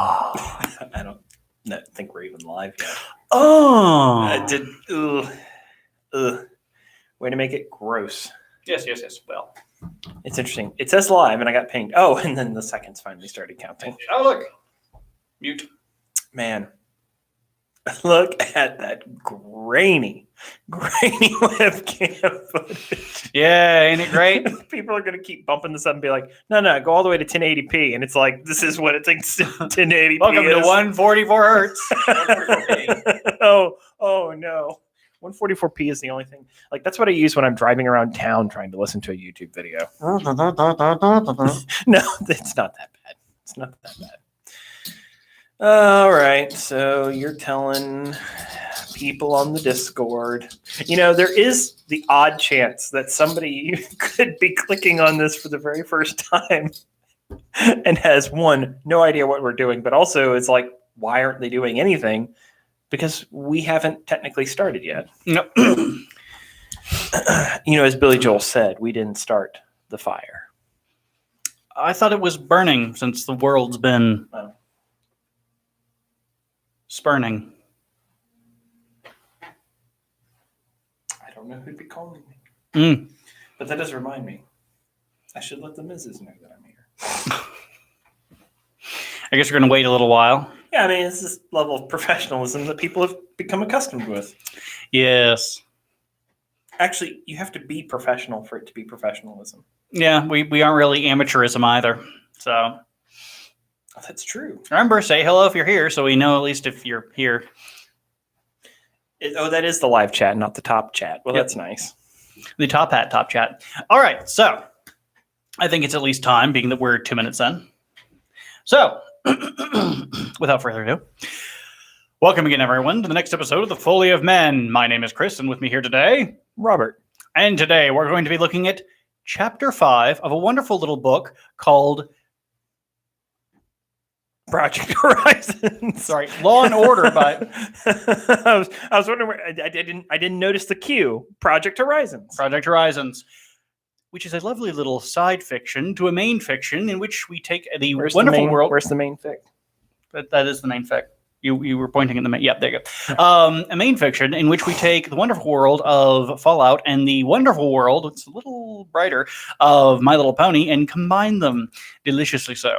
I don't think we're even live yet. Oh. I did. Way to make it gross. Yes. Well, it's interesting. It says live, and I got pinged. Oh, and then the seconds finally started counting. Oh, look. Mute. Man, look at that grainy webcam footage. Yeah, ain't it great? People are going to keep bumping this up and be like, no, go all the way to 1080p. And it's like, this is what it thinks 1080p Welcome is. to 144 hertz. 144p. Oh, no. 144p is the only thing. Like, that's what I use when I'm driving around town trying to listen to a YouTube video. No, it's not that bad. It's not that bad. All right. So you're telling people on the Discord, there is the odd chance that somebody could be clicking on this for the very first time and has, one, no idea what we're doing, but also it's like, why aren't they doing anything? Because we haven't technically started yet. Nope. As Billy Joel said, we didn't start the fire. I thought it was burning since the world's been spurning. I don't know who'd be calling me. Mm. But that does remind me. I should let the Mrs. know that I'm here. I guess we're going to wait a little while. Yeah, I mean, it's this level of professionalism that people have become accustomed with. Yes. Actually, you have to be professional for it to be professionalism. Yeah, we aren't really amateurism either. So. Oh, that's true. Remember, say hello if you're here, so we know at least if you're here. That is the live chat, not the top chat. Well, That's nice. The top chat. All right, so I think it's at least time, being that we're 2 minutes in. So, without further ado, welcome again, everyone, to the next episode of the Foally of Men. My name is Chris, and with me here today, Robert. And today we're going to be looking at Chapter 5 of a wonderful little book called Project Horizon. Sorry, Law and Order by. I was wondering where I didn't notice the cue. Project Horizons. Project Horizons, which is a lovely little side fiction to a main fiction in which we take the wonderful world. Where's the main fic? That is the main fic. You were pointing in the main. Yep, there you go. A main fiction in which we take the wonderful world of Fallout and the wonderful world, it's a little brighter, of My Little Pony and combine them deliciously so.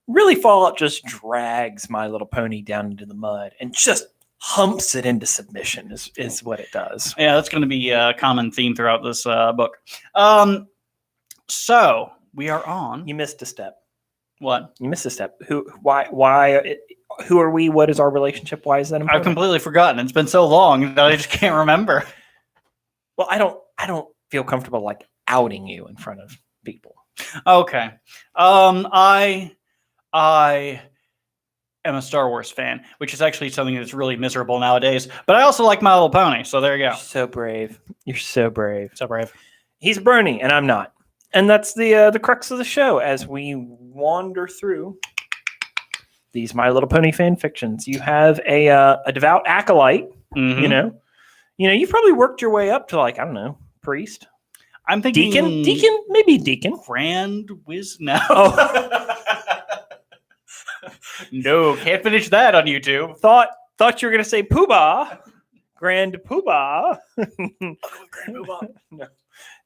Really, Fallout just drags My Little Pony down into the mud and just humps it into submission is what it does. Yeah, that's going to be a common theme throughout this book. So we are on. You missed a step. What? You missed a step. Why? Who are we? What is our relationship? Why is that important? I've completely forgotten. It's been so long that I just can't remember. Well, I don't feel comfortable like outing you in front of people. Okay. I am a Star Wars fan, which is actually something that's really miserable nowadays. But I also like My Little Pony, so there you go. You're so brave. You're so brave. So brave. He's Brony, and I'm not. And that's the crux of the show as we wander through these My Little Pony fan fictions. You have a devout acolyte. Mm-hmm. You've probably worked your way up to, like, I don't know, priest. I'm thinking deacon, maybe deacon. Grand No. No, can't finish that on YouTube. Thought you were gonna say Poobah, Grand Poobah. Grand Poobah. No,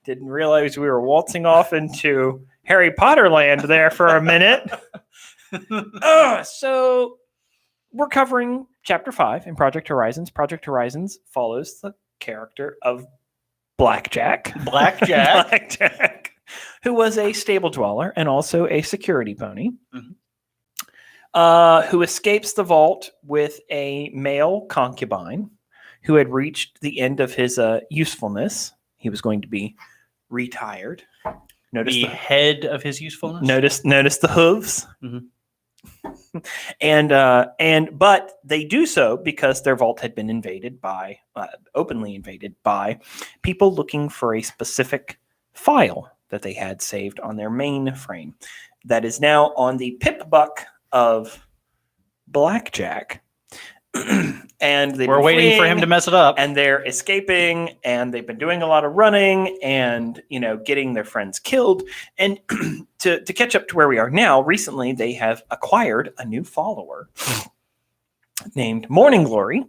didn't realize we were waltzing off into Harry Potter land there for a minute. So we're covering Chapter 5 in Project Horizons. Project Horizons follows the character of Blackjack, who was a stable dweller and also a security pony. Mm-hmm. Who escapes the vault with a male concubine who had reached the end of his usefulness. He was going to be retired. Notice the head of his usefulness. Notice the hooves. Mm-hmm. But they do so because their vault had been openly invaded by people looking for a specific file that they had saved on their mainframe that is now on the pip buck of Blackjack, and We're waiting for him to mess it up. and they're escaping, and they've been doing a lot of running and, getting their friends killed. And to catch up to where we are now, recently they have acquired a new follower named Morning Glory,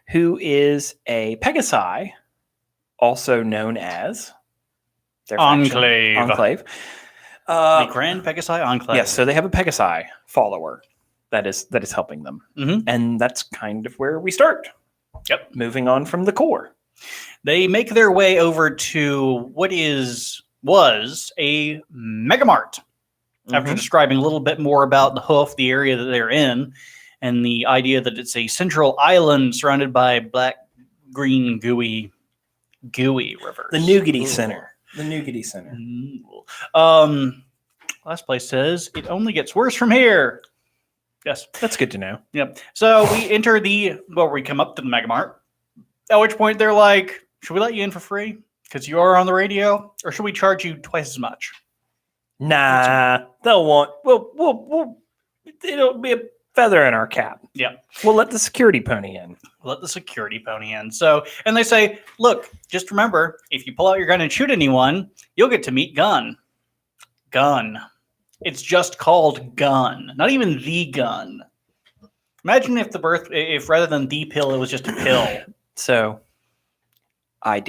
who is a Pegasi, also known as their faction, Enclave. The Grand Pegasi Enclave. Yes, so they have a Pegasi follower that is helping them. Mhm. And that's kind of where we start. Yep. Moving on from the core. They make their way over to what was a Megamart. After describing a little bit more about the hoof, the area that they're in, and the idea that it's a central island surrounded by black, green, gooey rivers. The Nougaty Center. The Nougaty Center. Last place says, it only gets worse from here. Yes. That's good to know. Yep. So we enter we come up to the Megamart, at which point they're like, should we let you in for free? Because you are on the radio? Or should we charge you twice as much? Nah, it'll be a feather in our cap. Yeah. We'll let the security pony in. Let the security pony in. So, and they say, look, just remember, if you pull out your gun and shoot anyone, you'll get to meet Gun. Gun. It's just called Gun, not even the gun. Imagine if rather than the pill, it was just a pill. So, I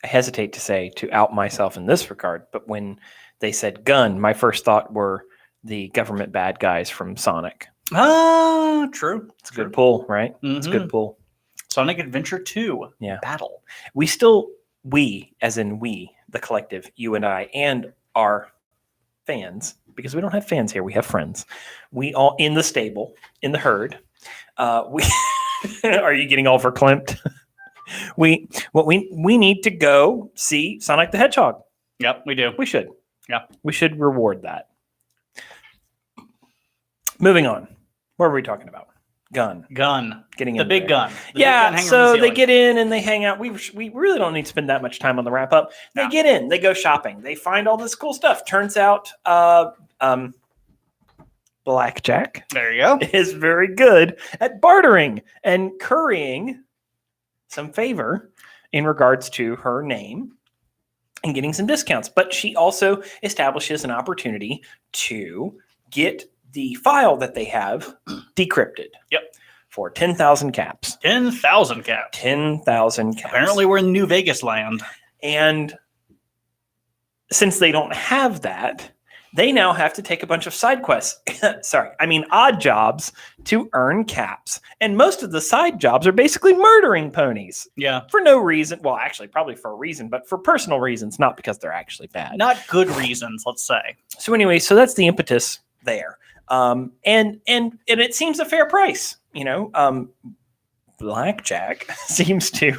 hesitate to say to out myself in this regard, but when they said gun, my first thought were the government bad guys from Sonic. Ah, true. It's a good pull, right? It's a good pull. Sonic Adventure 2. Yeah. Battle. We, as in we, the collective, you and I, and our fans, because we don't have fans here, we have friends. We all in the stable, in the herd. Are you getting all verklempt? We need to go see Sonic the Hedgehog. Yep, we do. We should. Yeah. We should reward that. Moving on. What were we talking about? Gun. Getting the in big there. gun. Yeah, so they get in and they hang out. We really don't need to spend that much time on the wrap up. They get in. They go shopping. They find all this cool stuff. Turns out Blackjack There you go. is very good at bartering and currying some favor in regards to her name and getting some discounts. But she also establishes an opportunity to get the file that they have decrypted. Yep. For 10,000 caps. 10,000 caps. 10,000 caps. Apparently we're in New Vegas land. And since they don't have that, they now have to take a bunch of side quests. Odd jobs to earn caps. And most of the side jobs are basically murdering ponies. Yeah. For no reason. Well, actually, probably for a reason, but for personal reasons, not because they're actually bad. Not good reasons, let's say. So anyway, so that's the impetus there. And it seems a fair price. Blackjack seems to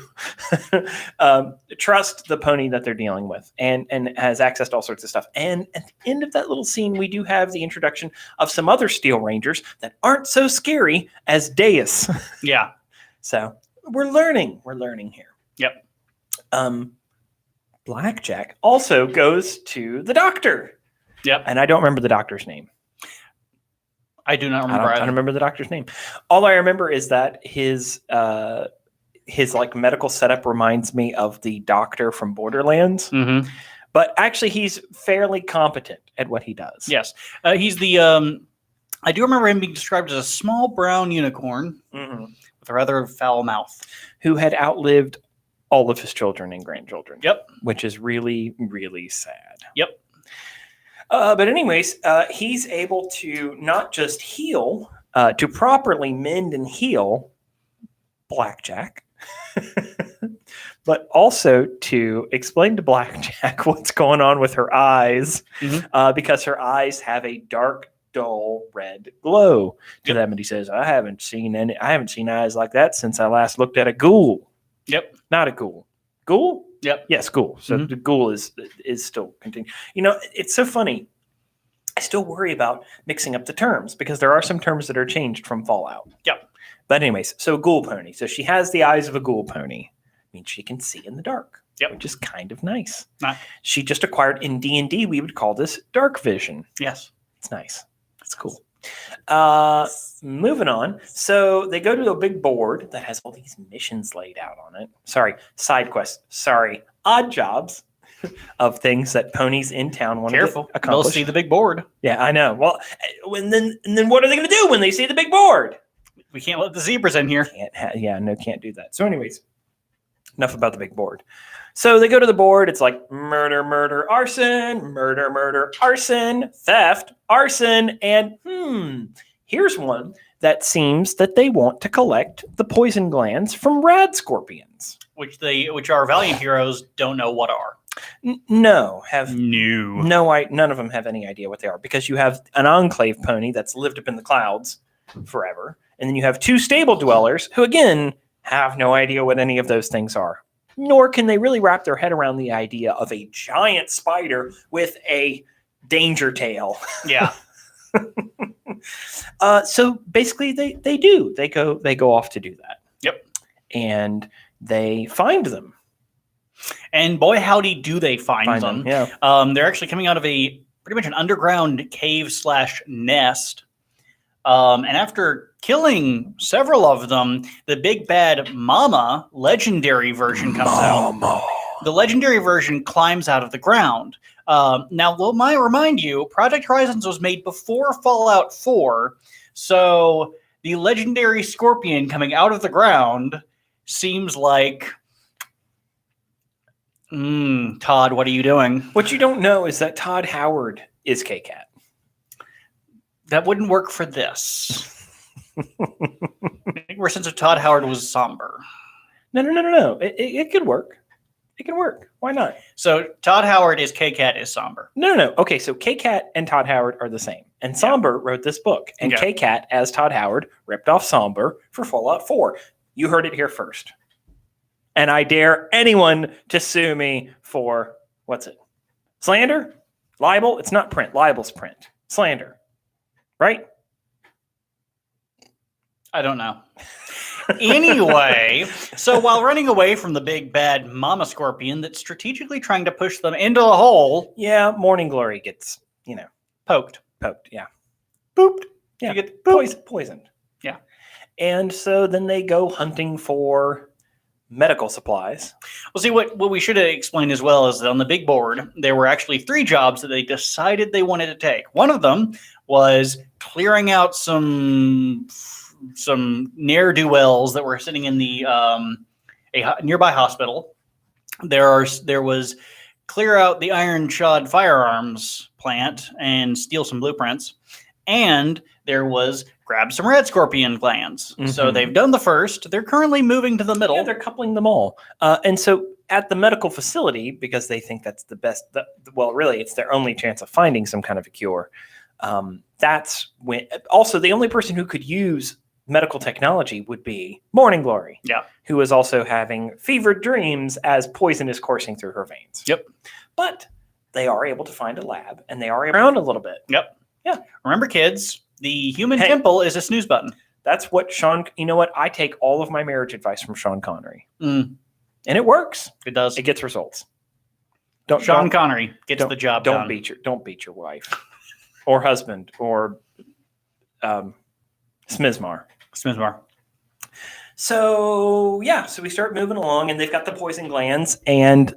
trust the pony that they're dealing with and has access to all sorts of stuff. And at the end of that little scene, we do have the introduction of some other Steel Rangers that aren't so scary as Deus. Yeah. So we're learning here. Yep. Blackjack also goes to the doctor. Yep. And I don't remember the doctor's name. I do not remember. I don't remember the doctor's name. All I remember is that his like medical setup reminds me of the doctor from Borderlands. Mm-hmm. But actually, he's fairly competent at what he does. Yes, he's the. I do remember him being described as a small brown unicorn with a rather foul mouth, who had outlived all of his children and grandchildren. Yep, which is really, really sad. Yep. But anyways, he's able to not just heal, to properly mend and heal Blackjack, but also to explain to Blackjack what's going on with her eyes, because her eyes have a dark, dull red glow to them. And he says, I haven't seen eyes like that since I last looked at a ghoul. Yep. Not a ghoul. Ghoul? Yep. Yes, ghoul. So the ghoul is still continuing. It's so funny. I still worry about mixing up the terms because there are some terms that are changed from Fallout. Yep. But anyways, so ghoul pony. So she has the eyes of a ghoul pony. I mean, she can see in the dark. Yep. Which is kind of nice. Nice. She just acquired in D&D, we would call this dark vision. Yes. It's nice. It's cool. Moving on. So they go to a big board that has all these missions laid out on it. Sorry, side quests. Sorry, odd jobs of things that ponies in town want Careful. to accomplish. They'll see the big board. Yeah, I know. Well, and then what are they going to do when they see the big board? We can't let the zebras in here. Can't do that. So anyways, enough about the big board. So they go to the board. It's like murder, murder, arson, murder, murder, arson, theft, arson, and here's one that seems that they want to collect the poison glands from rad scorpions. Which our valiant heroes don't know what are. No. None of them have any idea what they are, because you have an enclave pony that's lived up in the clouds forever, and then you have two stable dwellers who, again, have no idea what any of those things are. Nor can they really wrap their head around the idea of a giant spider with a danger tail. Yeah. So basically, they do. They go off to do that. Yep. And they find them. And boy, howdy, do they find them. Yeah. They're actually coming out of pretty much an underground cave/nest. And after killing several of them, the big bad Mama legendary version comes out. The legendary version climbs out of the ground. Now, I remind you, Project Horizons was made before Fallout 4, so the legendary scorpion coming out of the ground seems like... Todd, what are you doing? What you don't know is that Todd Howard is K-Cat. That wouldn't work for this. I think more sense of Todd Howard was Somber. No. It could work. It can work. Why not? So Todd Howard is K-Cat is Somber. No. Okay, so K-Cat and Todd Howard are the same. And Somber wrote this book. And K-Cat, as Todd Howard, ripped off Somber for Fallout 4. You heard it here first. And I dare anyone to sue me for, what's it? Slander? Libel? It's not print. Libel's print. Slander. Right? I don't know. Anyway, so while running away from the big bad mama scorpion that's strategically trying to push them into the hole. Yeah, Morning Glory gets, poked. Yeah. Booped. Yeah. You get booped. Poisoned. Yeah. And so then they go hunting for medical supplies. Well, see, what we should have explained as well is that on the big board, there were actually 3 jobs that they decided they wanted to take. One of them was clearing out some ne'er-do-wells that were sitting in the a nearby hospital. There was clear out the Iron Shod firearms plant and steal some blueprints. And there was grab some red scorpion glands. Mm-hmm. So they've done the first. They're currently moving to the middle. Yeah, they're coupling them all. And so at the medical facility, because they think that's the best, really, it's their only chance of finding some kind of a cure. That's when, also, the only person who could use medical technology would be Morning Glory. Yeah. Who is also having fevered dreams as poison is coursing through her veins. Yep. But they are able to find a lab, and they are around a little bit. Yep. Yeah. Remember, kids, the human temple is a snooze button. That's what you know what? I take all of my marriage advice from Sean Connery. And it works. It does. It gets results. Sean Connery gets the job done. Don't beat your wife or husband or Smizmar. So we start moving along, and they've got the poison glands, and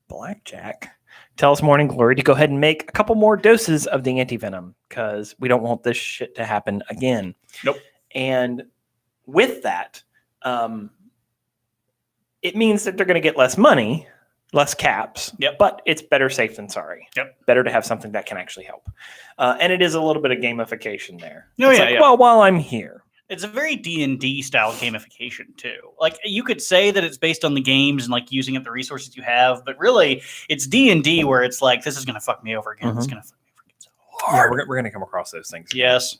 Blackjack tells Morning Glory to go ahead and make a couple more doses of the antivenom because we don't want this shit to happen again. Nope. And with that, it means that they're going to get less money, less caps. Yep. But it's better safe than sorry. Yep. Better to have something that can actually help. And it is a little bit of gamification there. Oh, yeah. Well, while I'm here. It's a very D&D style gamification too. Like, you could say that it's based on the games and like using up the resources you have, but really it's D&D where it's like, this is going to fuck me over again. Mm-hmm. It's going to fuck me over again so hard. Yeah, we're going to come across those things. Yes.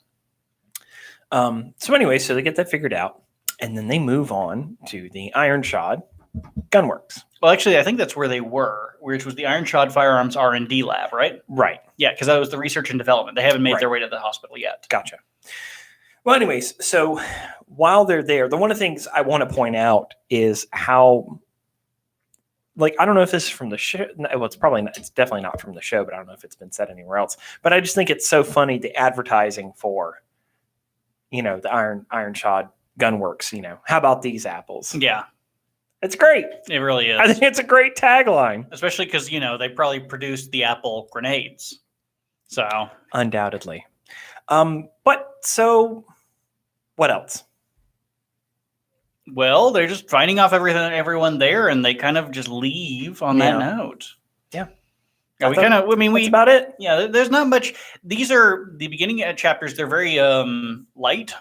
So anyway, so they get that figured out, and then they move on to the Iron Shod Gunworks. Well, actually, I think that's where they were, which was the Iron Shod Firearms R&D lab, right? Right. Yeah, because that was the research and development. They haven't made their way to the hospital yet. Gotcha. Well, anyways, so while they're there, one of the things I want to point out is how like, I don't know if this is from the show. Well, it's probably not. It's definitely not from the show, but I don't know if it's been said anywhere else. But I just think it's so funny, the advertising for, the Iron Shod Gunworks. How about these apples? Yeah, It's great. it really is. I think it's a great tagline. Especially because, they probably produced the apple grenades. So. Undoubtedly. But so what else? Well, they're just fighting off everyone there, and they kind of just leave on that note. Yeah. That's about it. Yeah, there's not much. These are the beginning chapters. They're very light.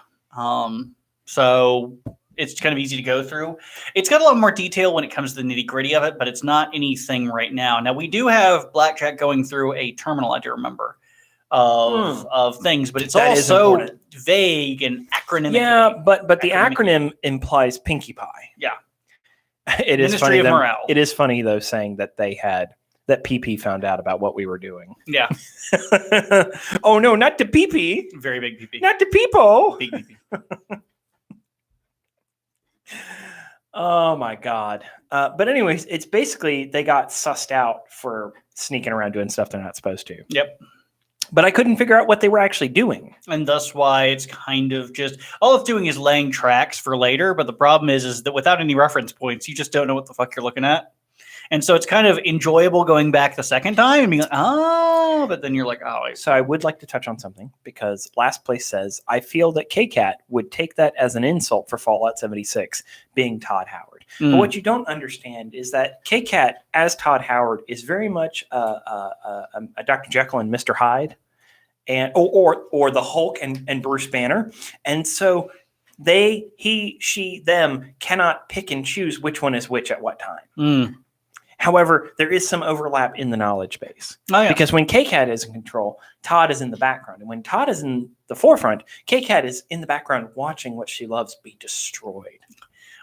So it's kind of easy to go through. It's got a lot more detail when it comes to the nitty-gritty of it, but it's not anything right now. Now, we do have Blackjack going through a terminal, I do remember, of things, but it's all so vague and acronymic. Yeah, but the acronym implies Pinkie Pie. Yeah. It is Ministry funny. of Morale. It is funny, though, saying that that PP found out about what we were doing. Yeah. Oh, no, not the PP. Very big PP. Not the people. Big PP. Oh, my God. But anyways, it's basically they got sussed out for sneaking around doing stuff they're not supposed to. Yep. But I couldn't figure out what they were actually doing. And thus why it's kind of just, all it's doing is laying tracks for later. But the problem is that without any reference points, you just don't know what the fuck you're looking at. And so it's kind of enjoyable going back the second time and being like, oh, but then you're like, oh. So I would like to touch on something because last place says, I feel that K-Cat would take that as an insult for Fallout 76 being Todd Howard. But what you don't understand is that K-Cat as Todd Howard is very much a Dr. Jekyll and Mr. Hyde, and or the Hulk and Bruce Banner. And so they, he, she, them cannot pick and choose which one is which at what time. However, there is some overlap in the knowledge base. Oh, yeah. Because when K-Cat is in control, Todd is in the background. And when Todd is in the forefront, K-Cat is in the background watching what she loves be destroyed.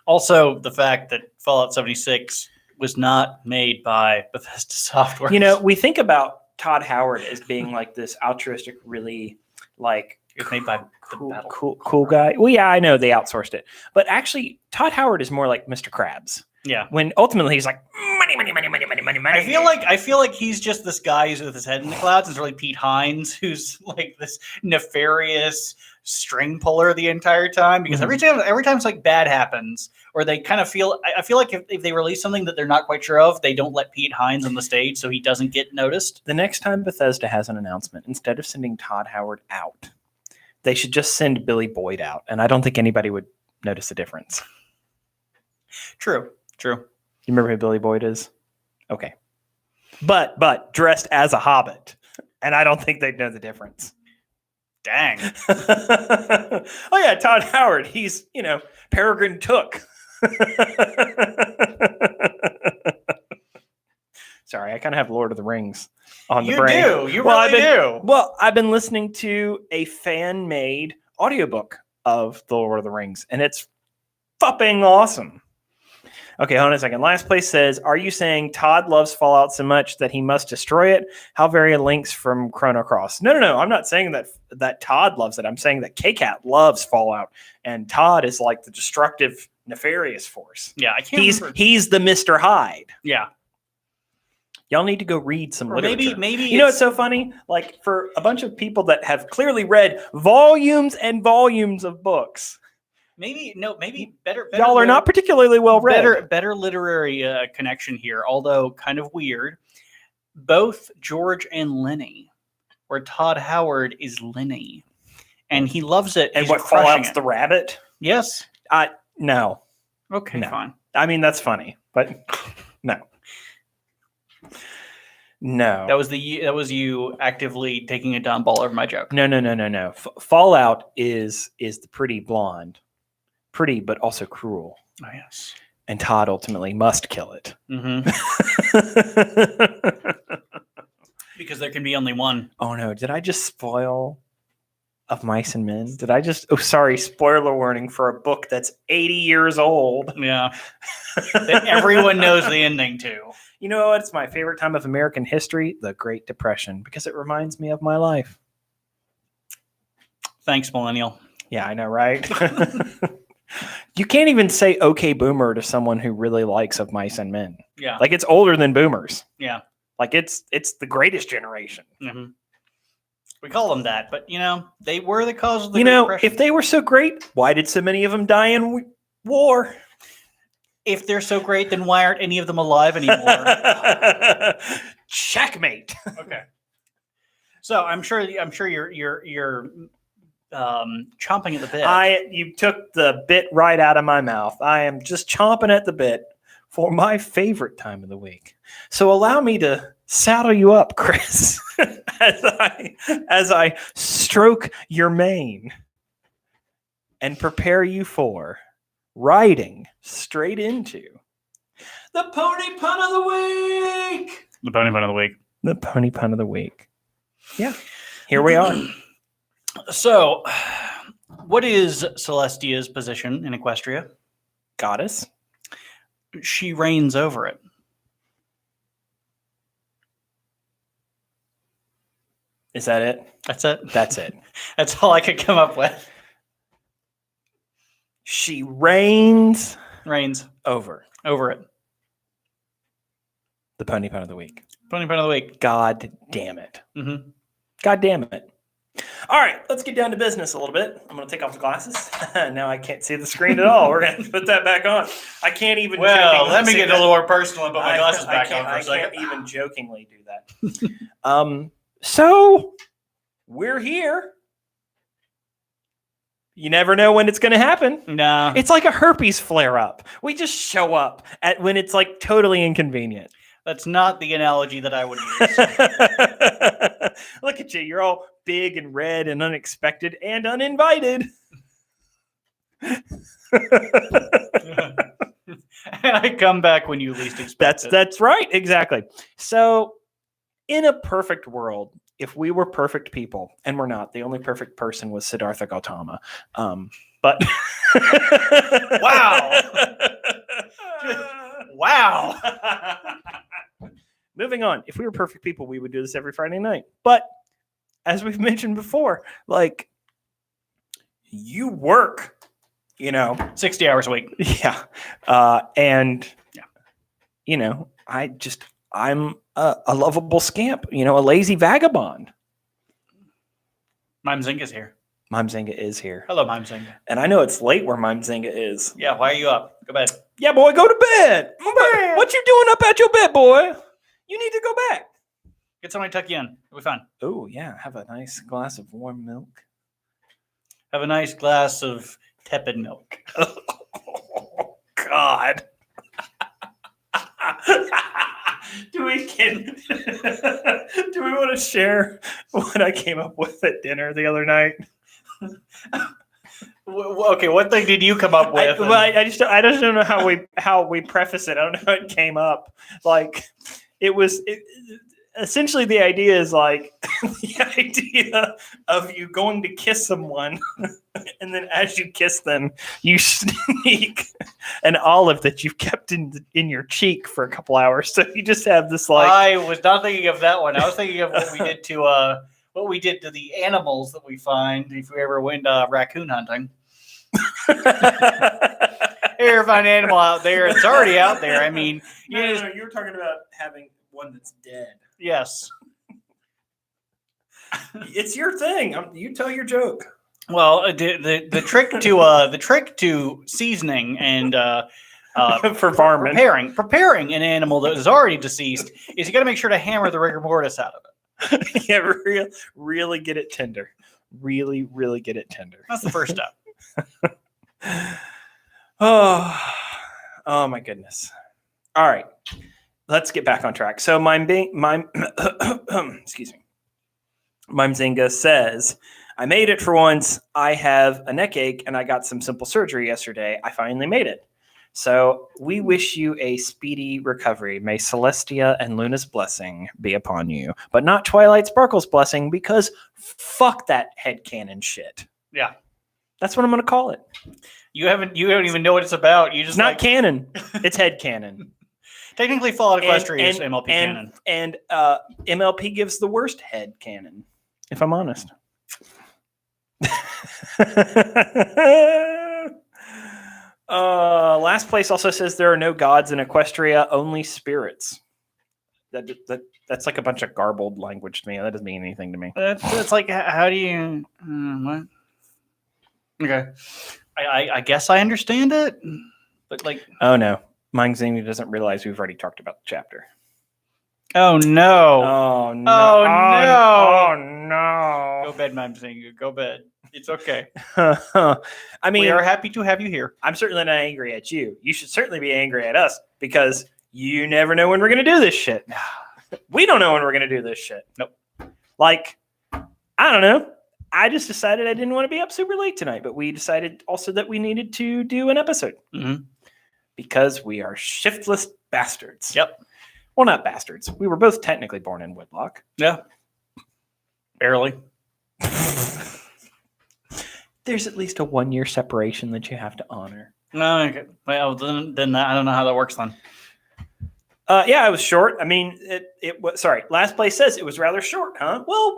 Also, the fact that Fallout 76 was not made by Bethesda Software. We think about Todd Howard as being like this altruistic, really like it was made by cool guy. Well, yeah, I know they outsourced it. But actually, Todd Howard is more like Mr. Krabs. Yeah. When ultimately he's like, money. I feel like he's just this guy who's with his head in the clouds. It's really Pete Hines, who's like this nefarious string puller the entire time. Because every time like bad happens, or they kind of feel, I feel like if they release something that they're not quite sure of, they don't let Pete Hines on the stage so he doesn't get noticed. The next time Bethesda has an announcement, instead of sending Todd Howard out, they should just send Billy Boyd out. And I don't think anybody would notice the difference. True. You remember who Billy Boyd is? Okay. But dressed as a hobbit. And I don't think they'd know the difference. Dang. Oh, yeah, Todd Howard. He's, Peregrine Took. Sorry, I kind of have Lord of the Rings on the brain. You really do. Well, I've been listening to a fan-made audiobook of The Lord of the Rings, and it's fucking awesome. Okay, hold on a second. Last place says, are you saying Todd loves Fallout so much that he must destroy it? How very links from Chrono Cross. No. I'm not saying that Todd loves it. I'm saying that K-Cat loves Fallout, and Todd is like the destructive, nefarious force. Yeah, I can't remember. He's the Mr. Hyde. Yeah. Y'all need to go read some literature. Maybe you know what's so funny? Like, for a bunch of people that have clearly read volumes and volumes of books, maybe better. Y'all are not particularly well read. Better literary connection here, although kind of weird. Both George and Lenny, where Todd Howard is Lenny, and he loves it. And He's what Fallout's the rabbit? Yes. No. Okay, no. Fine. I mean, that's funny, but no. No. That was you actively taking a dumb ball over my joke. No. Fallout is the pretty blonde. Pretty, but also cruel. Oh, yes. And Todd ultimately must kill it. Mm-hmm. Because there can be only one. Oh, no. Did I just spoil Of Mice and Men? Did I just... Oh, sorry. Spoiler warning for a book that's 80 years old. Yeah. That everyone knows the ending to. You know what? It's my favorite time of American history, the Great Depression, because it reminds me of my life. Thanks, Millennial. Yeah, I know, right? You can't even say "Okay, Boomer" to someone who really likes Of Mice and Men. Yeah. Like it's older than Boomers. Yeah. Like it's the greatest generation. Mm-hmm. We call them that, but they were the cause of the You Great know, Depression. if they were so great, why did so many of them die in war? If they're so great, then why aren't any of them alive anymore? Checkmate. Okay. So I'm sure you're chomping at the bit. You took the bit right out of my mouth. I am just chomping at the bit for my favorite time of the week. So allow me to saddle you up, Chris, as I stroke your mane and prepare you for riding straight into the pony pun of the week. The pony pun of the week. The pony pun of the week. Yeah, here we are. So, what is Celestia's position in Equestria? Goddess. She reigns over it. Is that it? That's it. That's it. That's all I could come up with. She reigns Over it. The pony pun of the week. Pony pun of the week. God damn it. Mm-hmm. God damn it. All right, let's get down to business a little bit. I'm going to take off the glasses. Now I can't see the screen at all. We're going to put that back on. I can't even. Well, let me get a little more personal and put my glasses back on for a second. I can't even jokingly do that. So we're here. You never know when it's going to happen. No. It's like a herpes flare up. We just show up when it's like totally inconvenient. That's not the analogy that I would use. Look at you. You're all big and red and unexpected and uninvited. And I come back when you least expect it. That's right. Exactly. So in a perfect world, if we were perfect people, and we're not, the only perfect person was Siddhartha Gautama. But wow. Wow. Moving on. If we were perfect people, we would do this every Friday night. But as we've mentioned before, like you work, 60 hours a week. Yeah. I'm a lovable scamp, a lazy vagabond. Mime Zinga's here. Mime Zinga is here. Hello, Mime Zinga. And I know it's late where Mime Zinga is. Yeah, why are you up? Go bed. Yeah, boy, go to bed. What you doing up at your bed, boy? You need to go back. Get somebody to tuck you in. It'll be fun. Oh, yeah. Have a nice glass of warm milk. Have a nice glass of tepid milk. Oh, God. Do we want to share what I came up with at dinner the other night? Okay, what thing did you come up with? I just don't know how we preface it. I don't know how it came up. Like essentially the idea is like the idea of you going to kiss someone and then as you kiss them you sneak an olive that you've kept in your cheek for a couple hours, so you just have this like. I was not thinking of that one. I was thinking of what we did to the animals that we find if we ever went raccoon hunting. You ever find an animal out there? It's already out there. I mean, you're talking about having one that's dead. Yes. It's your thing. You tell your joke. Well, the trick to seasoning and for varmint preparing an animal that is already deceased is you got to make sure to hammer the rigor mortis out of it. Yeah, really get it tender. Really get it tender. That's the first step. Oh my goodness. All right. Let's get back on track. So excuse me. Mime Zinga says, I made it for once. I have a neck ache and I got some simple surgery yesterday. I finally made it. So we wish you a speedy recovery. May Celestia and Luna's blessing be upon you, but not Twilight Sparkle's blessing, because fuck that headcanon shit. Yeah. That's what I'm going to call it. You don't even know what it's about. You just it's not canon. It's headcanon. Technically, Fallout Equestria is MLP canon. And MLP gives the worst head canon, if I'm honest. Last place also says there are no gods in Equestria, only spirits. That's like a bunch of garbled language to me. That doesn't mean anything to me. It's like, how do you... what? Okay. I guess I understand it, but like... Oh, no. Mangzini doesn't realize we've already talked about the chapter. Oh, no. Oh, no. Oh, no. Oh, no. Go bed, Mangzini. Go bed. It's okay. I mean... We are happy to have you here. I'm certainly not angry at you. You should certainly be angry at us because you never know when we're going to do this shit. We don't know when we're going to do this shit. Nope. Like, I don't know. I just decided I didn't want to be up super late tonight, but we decided also that we needed to do an episode because we are shiftless bastards. Yep. Well, not bastards. We were both technically born in wedlock. Yeah. Barely. There's at least a 1 year separation that you have to honor. No, okay. Well, then I don't know how that works then. Yeah, I was short. I mean, it was sorry. Last place says it was rather short, huh? Well,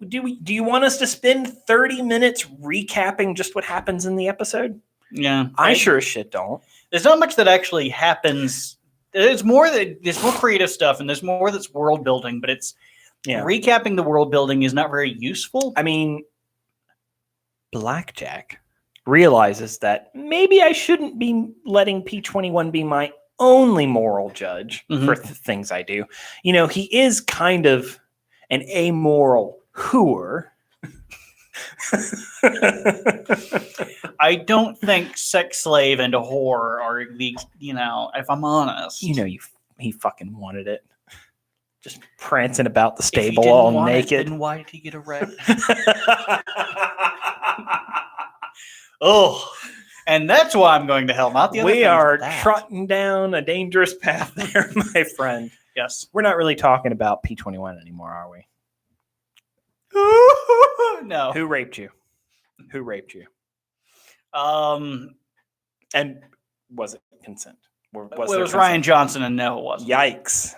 do you want us to spend 30 minutes recapping just what happens in the episode? Yeah, I sure as shit don't. There's not much that actually happens. There's more creative stuff, and there's more that's world building. But it's recapping the world building is not very useful. I mean, Blackjack realizes that maybe I shouldn't be letting P21 be my only moral judge for things I do. You know, he is kind of an amoral hooer. I don't think sex slave and a whore are the, if I'm honest. He fucking wanted it. Just prancing about the stable all naked. Then why did he get erect? Oh, and that's why I'm going to hell. Not the other. We are trotting down a dangerous path there, my friend. Yes. We're not really talking about P21 anymore, are we? No. Who raped you? Who raped you? And was it consent? It was Ryan Johnson, and no, it wasn't. Yikes.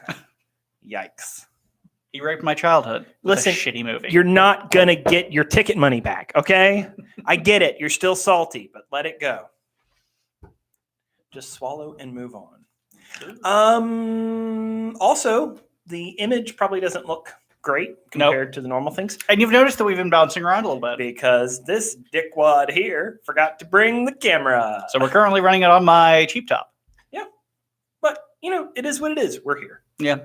Yikes. He raped my childhood. Listen, a shitty movie. You're not going to get your ticket money back, okay? I get it. You're still salty, but let it go. Just swallow and move on. Also, the image probably doesn't look great compared to the normal things. And you've noticed that we've been bouncing around a little bit. Because this dickwad here forgot to bring the camera. So we're currently running it on my cheap top. Yeah. But, it is what it is. We're here. Yeah.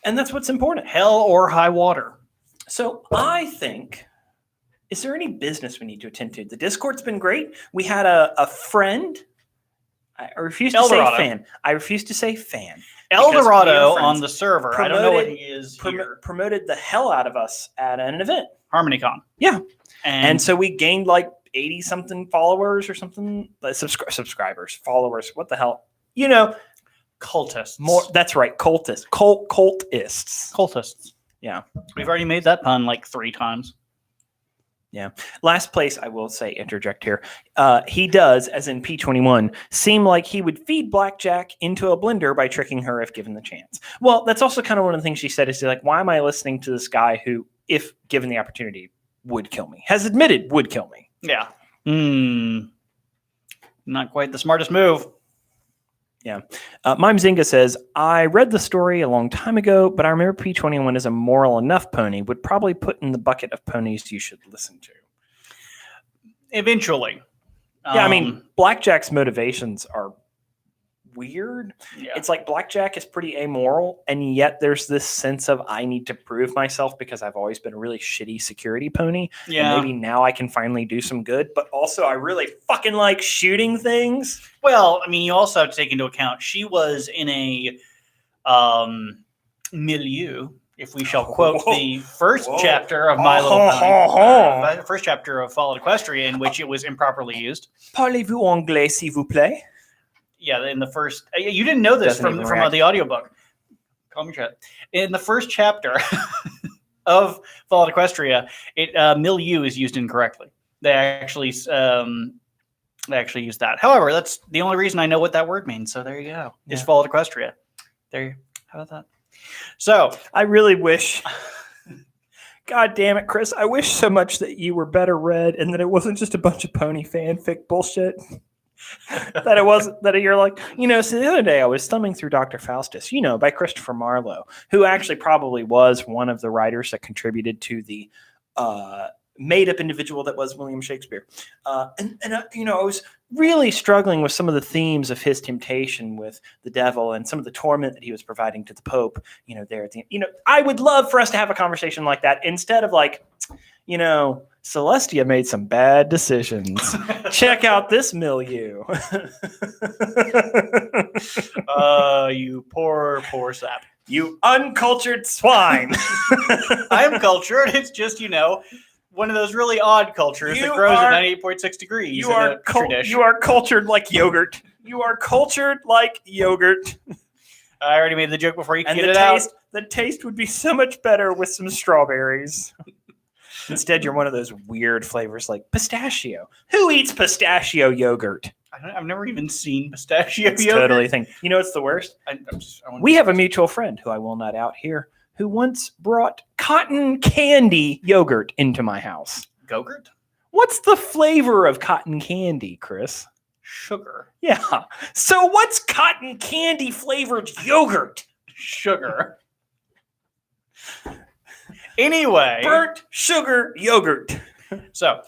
And that's what's important. Hell or high water. So I think, is there any business we need to attend to? The Discord's been great. We had a friend. I refuse to say fan. I refuse to say fan. Eldorado on the server. I don't know what he is here. Promoted the hell out of us at an event. HarmonyCon. Yeah. And so we gained like 80-something followers or something. Subscribers, followers. What the hell? Cultists. More. That's right. Cultists. Cultists. Yeah. We've already made that pun like 3 times. Yeah. Last place, I will say, interject here. He does, as in P21, seem like he would feed Blackjack into a blender by tricking her if given the chance. Well, that's also kind of one of the things she said is like, why am I listening to this guy who, if given the opportunity, would kill me? Has admitted would kill me. Yeah. Not quite the smartest move. Yeah. Mimzinga says, I read the story a long time ago, but I remember P21 is a moral enough pony, would probably put in the bucket of ponies you should listen to. Eventually. Yeah, I mean, Blackjack's motivations are weird. Yeah. It's like Blackjack is pretty amoral, and yet there's this sense of I need to prove myself because I've always been a really shitty security pony. Yeah. And maybe now I can finally do some good, but also I really fucking like shooting things. Well, I mean, you also have to take into account she was in a milieu, if we shall quote the first chapter of My Little Pony, first chapter of Foally Equestria, in which it was improperly used. Parlez-vous anglais, s'il vous plaît? Yeah, in the first... You didn't know this from the audiobook. Call me chat. In the first chapter of Foally Equestria, milieu is used incorrectly. They actually use that. However, that's the only reason I know what that word means. So there you go. Yeah. Is Foally Equestria. There. How about that? So I really wish... God damn it, Chris. I wish so much that you were better read and that it wasn't just a bunch of pony fanfic bullshit. that it wasn't that you're like, so the other day I was thumbing through Dr. Faustus, by Christopher Marlowe, who actually probably was one of the writers that contributed to the made-up individual that was William Shakespeare. And I was really struggling with some of the themes of his temptation with the devil and some of the torment that he was providing to the Pope, there at the end. I would love for us to have a conversation like that instead of like, Celestia made some bad decisions. Check out this milieu. You poor sap. You uncultured swine. I am cultured. It's just, one of those really odd cultures that grows at 98.6 degrees. You are cultured like yogurt. You are cultured like yogurt. I already made the joke before you could get it out. The taste would be so much better with some strawberries. Instead, you're one of those weird flavors like pistachio. Who eats pistachio yogurt? I've never even seen pistachio it's yogurt. Totally thing. It's the worst? We have a mutual friend who I will not out here who once brought cotton candy yogurt into my house. Gogurt? What's the flavor of cotton candy, Chris? Sugar. Yeah. So what's cotton candy flavored yogurt? Sugar. Anyway. Burnt sugar yogurt. So,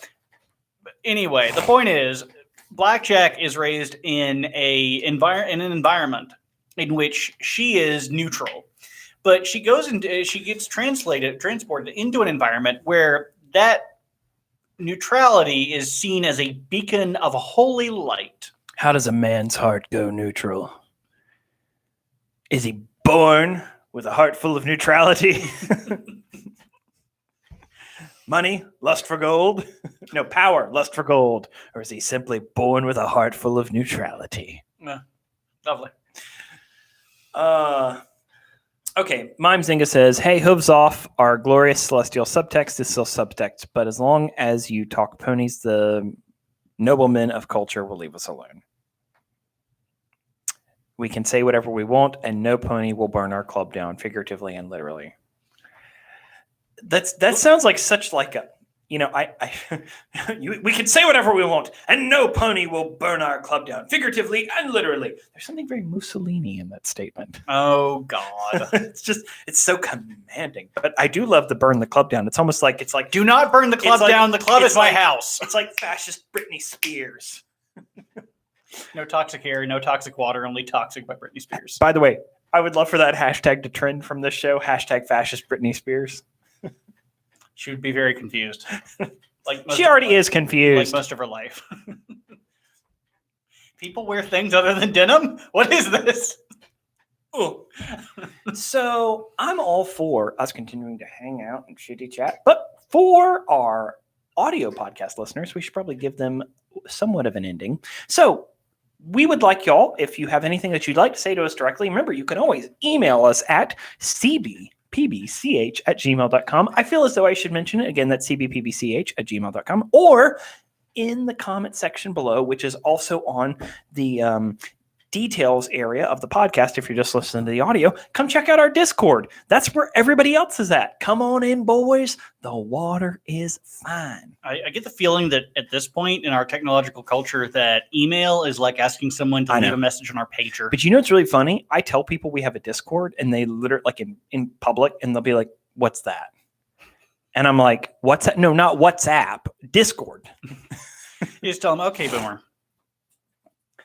anyway, the point is, Blackjack is raised in an environment in which she is neutral. But she gets transported into an environment where that neutrality is seen as a beacon of holy light. How does a man's heart go neutral? Is he born with a heart full of neutrality? Money, lust for gold? No, power, lust for gold. Or is he simply born with a heart full of neutrality? Lovely. Okay, Mime Zinga says, hey, hooves off, our glorious celestial subtext is still subtext, but as long as you talk ponies, the noblemen of culture will leave us alone. We can say whatever we want, and no pony will burn our club down, figuratively and literally. That sounds like such like a, we can say whatever we want, and no pony will burn our club down, figuratively and literally. There's something very Mussolini in that statement. Oh, God. it's so commanding. But I do love the burn the club down. It's almost like, do not burn the club down. The club is my house. It's like fascist Britney Spears. No toxic air, no toxic water, only toxic by Britney Spears. By the way, I would love for that hashtag to trend from this show, hashtag fascist Britney Spears. She would be very confused. She already is confused. Like most of her life. People wear things other than denim? What is this? Oh. So I'm all for us continuing to hang out and shitty chat. But for our audio podcast listeners, we should probably give them somewhat of an ending. So we would like y'all, if you have anything that you'd like to say to us directly, remember, you can always email us at cbpbch@gmail.com. I feel as though I should mention it again. That's cbpbch@gmail.com, or in the comment section below, which is also on the details area of the podcast. If you're just listening to the audio, come check out our Discord. That's where everybody else is at. Come on in, boys. The water is fine. I get the feeling that at this point in our technological culture that email is like asking someone to leave a message on our pager. But it's really funny. I tell people we have a Discord, and they literally, like in public, and they'll be like, what's that? And I'm like, what's that? No, not WhatsApp, Discord. You just tell them, okay, boomer.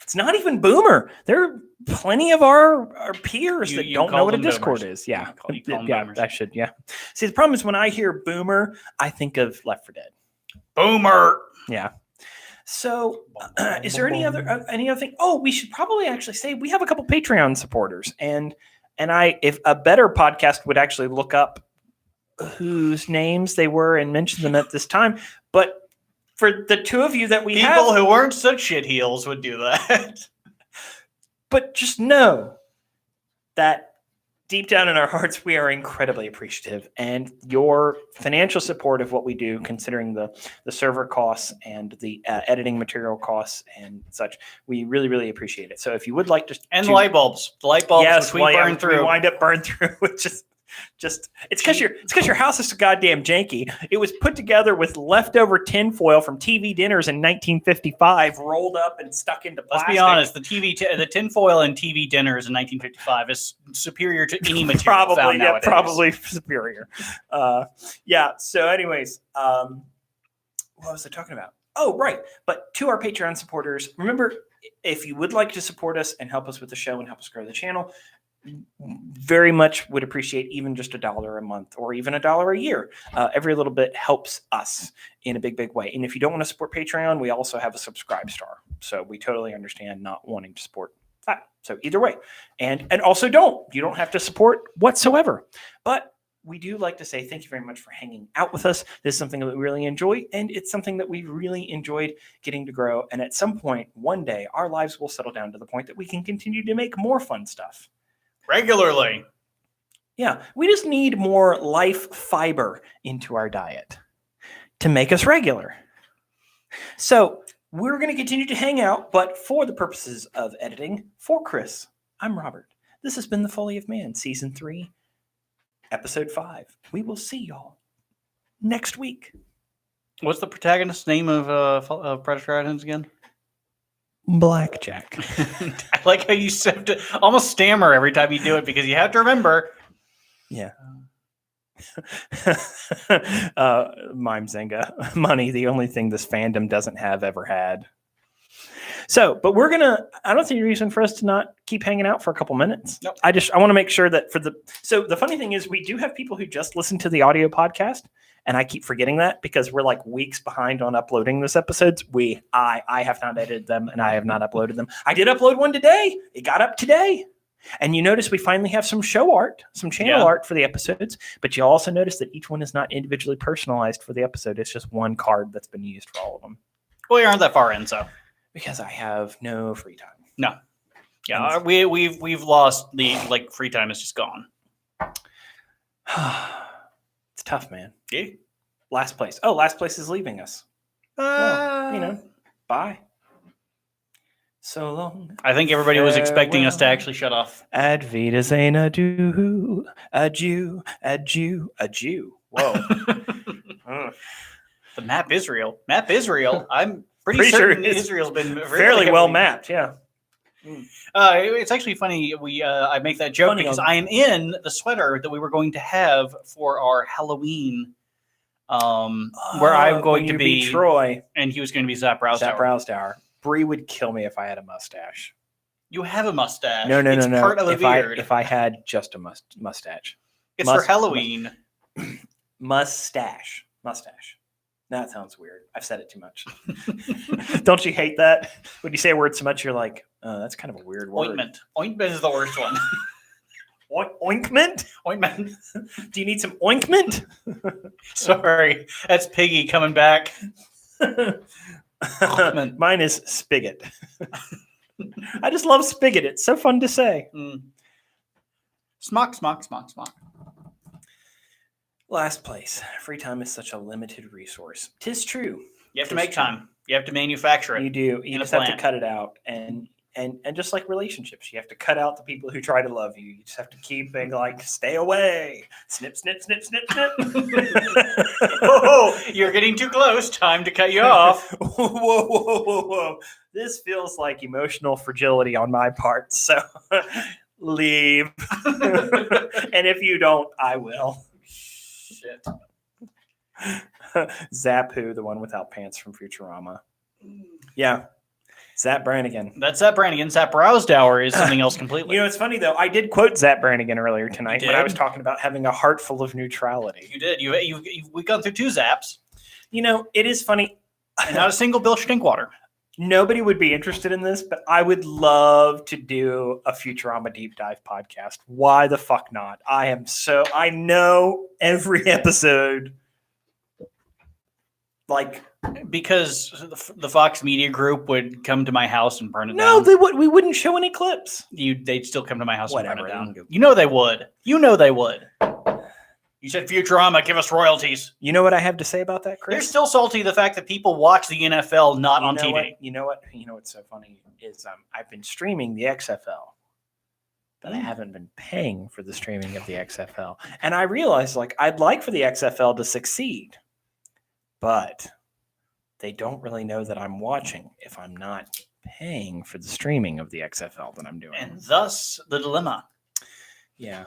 It's not even boomer. There are plenty of our peers that don't know what a Discord is. Yeah. I should. Yeah. See, the problem is when I hear boomer, I think of Left 4 Dead. Boomer. Yeah. So is there any other thing? Oh, we should probably actually say we have a couple Patreon supporters, and if a better podcast would actually look up whose names they were and mention them at this time, but for the two of you that we have, people who weren't such shitheels would do that. But just know that deep down in our hearts, we are incredibly appreciative, and your financial support of what we do, considering the server costs and the editing material costs and such, we really, really appreciate it. So if you would like to, the light bulbs, yes, which we burn through, we wind up burn through, which is It's because your house is so goddamn janky. It was put together with leftover tinfoil from TV dinners in 1955, rolled up and stuck into plastic. Let's be honest, the tinfoil in TV dinners in 1955 is superior to any material found nowadays. Probably superior. So anyways, what was I talking about? Oh, right. But to our Patreon supporters, remember, if you would like to support us and help us with the show and help us grow the channel, very much would appreciate even just $1 a month or even $1 a year. Every little bit helps us in a big way. And if you don't want to support Patreon, we also have a subscribe star. So we totally understand not wanting to support that. So either way, and also you don't have to support whatsoever. But we do like to say thank you very much for hanging out with us. This is something that we really enjoy, and it's something that we really enjoyed getting to grow. And at some point, one day, our lives will settle down to the point that we can continue to make more fun stuff. Regularly. Yeah, we just need more life fiber into our diet to make us regular. So we're going to continue to hang out, but for the purposes of editing, for Chris, I'm Robert. This has been The Foally of Man, Season 3, Episode 5. We will see y'all next week. What's the protagonist's name of Predator Islands again? Blackjack. I like how you have to almost stammer every time you do it because you have to remember. Yeah. Mime Zenga. Money, the only thing this fandom doesn't have ever had. So, but I don't see any reason for us to not keep hanging out for a couple minutes. Nope. I want to make sure that so the funny thing is we do have people who just listen to the audio podcast. And I keep forgetting that because we're like weeks behind on uploading this episodes. I have not edited them and I have not uploaded them. I did upload one today. It got up today. And you notice we finally have some show art, some channel art for the episodes. But you also notice that each one is not individually personalized for the episode. It's just one card that's been used for all of them. Well, you aren't that far in, so. Because I have no free time. No. Yeah, we've lost the free time is just gone. It's tough, man. Yeah. Last place. Oh, last place is leaving us. Well, bye. So long. I think everybody was expecting us to actually shut off. Ad vitam adieu, adieu, adieu, adieu. Whoa. The map Israel. I'm pretty certain Israel's been fairly well mapped. Yeah. It's actually funny. I make that joke because I am in the sweater that we were going to have for our Halloween, where I'm going to be Troy, and he was going to be Zap Rousdower. Bree would kill me if I had a mustache. You have a mustache. No. It's part of a beard. If I had just a mustache, it's for Halloween. Mustache. That sounds weird. I've said it too much. Don't you hate that? When you say a word so much, you're like, oh, that's kind of a weird word. Ointment. Ointment is the worst one. Ointment? Ointment. Do you need some ointment? Sorry. That's Piggy coming back. Mine is spigot. I just love spigot. It's so fun to say. Smock. Last place. Free time is such a limited resource. 'Tis true. You have to make time. You have to manufacture it. You do. You just have to cut it out. And just like relationships, you have to cut out the people who try to love you. You just have to keep being like, stay away. Snip, snip, snip, snip, snip. Oh, you're getting too close. Time to cut you off. Whoa. This feels like emotional fragility on my part. So leave. And if you don't, I will. Shit. Zapu, the one without pants from Futurama. Yeah. Zap Brannigan. That's Zap Brannigan. Zap Rousdower is something else completely. It's funny, though. I did quote Zap Brannigan earlier tonight when I was talking about having a heart full of neutrality. You did. We've gone through 2 Zaps. It is funny. And not a single Bill Stinkwater. Nobody would be interested in this, but I would love to do a Futurama deep dive podcast. Why the fuck not? I know every episode. Because the Fox Media Group would come to my house and burn it down. No, they would. We wouldn't show any clips. They'd still come to my house and burn it down. They would. You know they would. You said Futurama, give us royalties. You know what I have to say about that, Chris? You're still salty the fact that people watch the NFL not on TV. You know what's so funny is I've been streaming the XFL. but I haven't been paying for the streaming of the XFL. And I realized, like, I'd like for the XFL to succeed, but they don't really know that I'm watching if I'm not paying for the streaming of the XFL that I'm doing. And thus the dilemma. Yeah.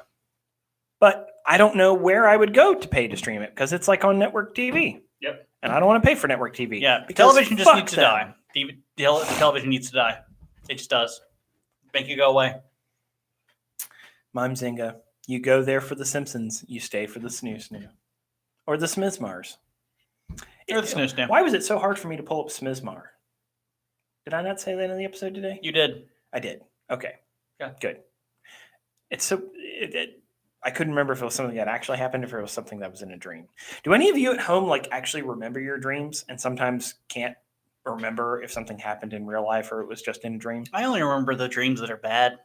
But I don't know where I would go to pay to stream it because it's like on network TV. Yep. And I don't want to pay for network TV. Yeah. Because Television just fuck needs to them. die. Television needs to die. It just does. Make you go away. Mime Zinga, you go there for the Simpsons, you stay for the Snoo Snoo. Or the Smizmars. Or the Snoo Snoo. Why was it so hard for me to pull up Smizmar? Did I not say that in the episode today? You did. I did. Okay. Yeah. Good. It's so... I couldn't remember if it was something that actually happened or if it was something that was in a dream. Do any of you at home like actually remember your dreams and sometimes can't remember if something happened in real life or it was just in a dream? I only remember the dreams that are bad.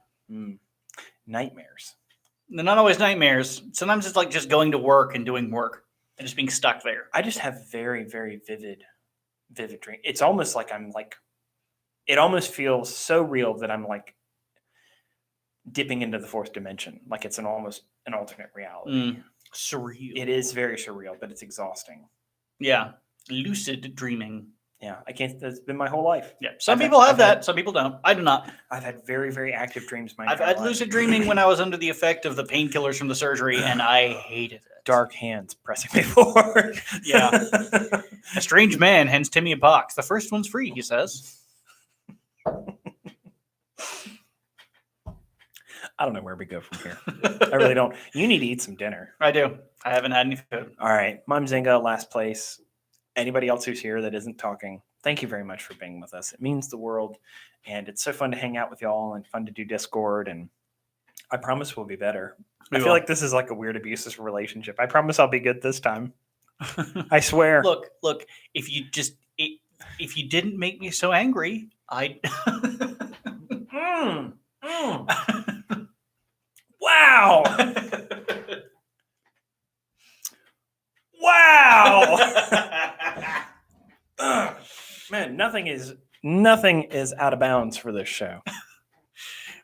Nightmares. They're not always nightmares. Sometimes it's like just going to work and doing work and just being stuck there. I just have very, very vivid dreams. It's almost like I'm like, it almost feels so real that I'm like dipping into the fourth dimension. Like it's almost an alternate reality. Surreal. It is very surreal, but it's exhausting. Yeah. Lucid dreaming. Yeah. I can't, that's been my whole life. Yeah. Some people have that. Some people don't. I do not. I've had very, very active dreams. I've had lucid dreaming when I was under the effect of the painkillers from the surgery, and I hated it. Dark hands pressing me forward. Yeah. A strange man hands Timmy a box. The first one's free, he says. I don't know where we go from here. I really don't. You need to eat some dinner. I do. I haven't had any food. All right. Mime Zinga, last place. Anybody else who's here that isn't talking, thank you very much for being with us. It means the world. And it's so fun to hang out with y'all and fun to do Discord. And I promise we'll be better. I feel like this is like a weird abusive relationship. I promise I'll be good this time. I swear. Look, if you didn't make me so angry, I'd Wow. Wow. Man, nothing is out of bounds for this show.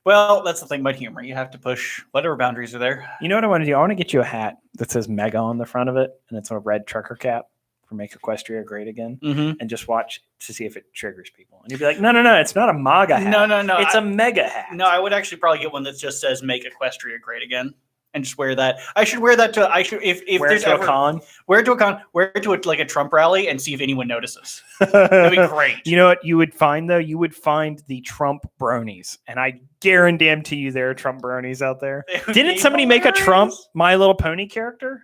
Well, that's the thing about humor. You have to push whatever boundaries are there. You know what I want to do? I want to get you a hat that says Mega on the front of it, and it's a red trucker cap for Make Equestria Great Again, and just watch to see if it triggers people. And you'd be like, no, it's not a MAGA hat. No. It's a mega hat. No, I would actually probably get one that just says Make Equestria Great Again. And just wear that. I should wear that to. If wear there's it to a con. Wear it to a con. Wear it to like a Trump rally and see if anyone notices. That'd be great. You know what you would find though? You would find the Trump bronies, and I guarantee you there are Trump bronies out there. Didn't somebody make a Trump My Little Pony character?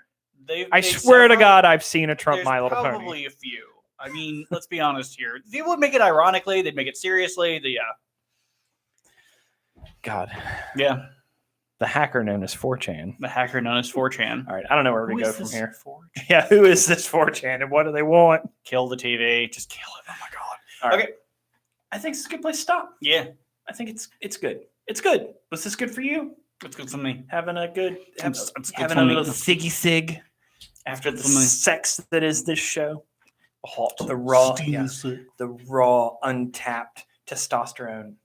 I swear to God, I've seen a Trump My Little Pony. Probably a few. I mean, let's be honest here. They would make it ironically. They'd make it seriously. God. Yeah. The hacker known as 4chan. The hacker known as 4chan. All right, I don't know where we go from here. 4chan? Yeah, who is this 4chan and what do they want? Kill the TV. Just kill it. Oh my God. All right. Okay. I think it's a good place to stop. Yeah. I think it's good. It's good. Was this good for you? It's good for me. Having a good, having a little siggy sig after the sex that is this show. Hot. The raw, untapped testosterone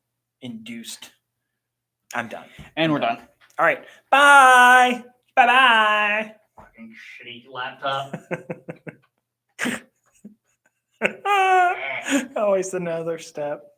induced. I'm done. And we're done. All right. Bye. Bye-bye. Fucking shitty laptop. Always another step.